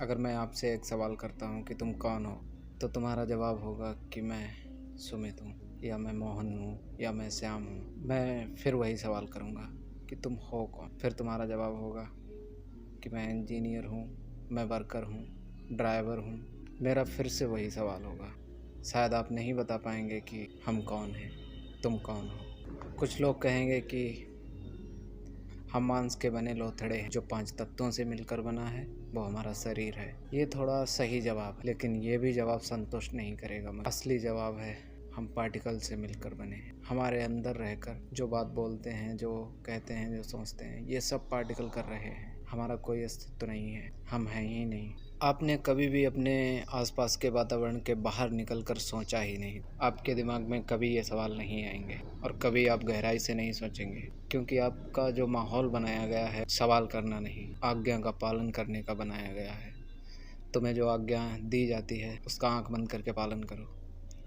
अगर मैं आपसे एक सवाल करता हूँ कि तुम कौन हो, तो तुम्हारा जवाब होगा कि मैं सुमित हूँ, या मैं मोहन हूँ, या मैं श्याम हूँ। मैं फिर वही सवाल करूँगा कि तुम हो कौन। फिर तुम्हारा जवाब होगा कि मैं इंजीनियर हूँ, मैं वर्कर हूँ, ड्राइवर हूँ। मेरा फिर से वही सवाल होगा। शायद आप नहीं बता पाएंगे कि हम कौन हैं, तुम कौन हो। कुछ लोग कहेंगे कि हम मांस के बने लोथड़े हैं, जो 5 तत्वों से मिलकर बना है वो हमारा शरीर है। ये थोड़ा सही जवाब है, लेकिन ये भी जवाब संतुष्ट नहीं करेगा मुझे। असली जवाब है हम पार्टिकल से मिलकर बने हैं। हमारे अंदर रहकर जो बात बोलते हैं, जो कहते हैं, जो सोचते हैं, ये सब पार्टिकल कर रहे हैं। हमारा कोई अस्तित्व नहीं है, हम हैं ही नहीं। आपने कभी भी अपने आसपास के वातावरण के बाहर निकलकर सोचा ही नहीं। आपके दिमाग में कभी ये सवाल नहीं आएंगे और कभी आप गहराई से नहीं सोचेंगे, क्योंकि आपका जो माहौल बनाया गया है सवाल करना नहीं, आज्ञा का पालन करने का बनाया गया है। तुम्हें जो आज्ञा दी जाती है उसका आंख बंद करके पालन करो,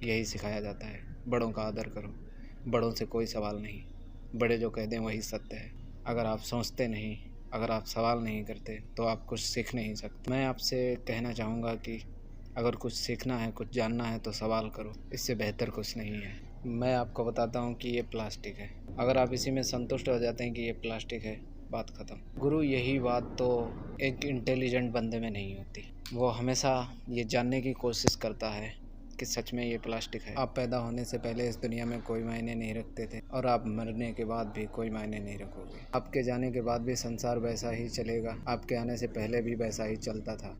यही सिखाया जाता है। बड़ों का आदर करो, बड़ों से कोई सवाल नहीं, बड़े जो कह दें वही सत्य है। अगर आप सोचते नहीं, अगर आप सवाल नहीं करते, तो आप कुछ सीख नहीं सकते। मैं आपसे कहना चाहूँगा कि अगर कुछ सीखना है, कुछ जानना है, तो सवाल करो। इससे बेहतर कुछ नहीं है। मैं आपको बताता हूँ कि ये प्लास्टिक है। अगर आप इसी में संतुष्ट हो जाते हैं कि ये प्लास्टिक है, बात ख़त्म। गुरु, यही बात तो एक इंटेलिजेंट बंदे में नहीं होती। वो हमेशा ये जानने की कोशिश करता है कि सच में ये प्लास्टिक है। आप पैदा होने से पहले इस दुनिया में कोई मायने नहीं रखते थे, और आप मरने के बाद भी कोई मायने नहीं रखोगे। आपके जाने के बाद भी संसार वैसा ही चलेगा, आपके आने से पहले भी वैसा ही चलता था।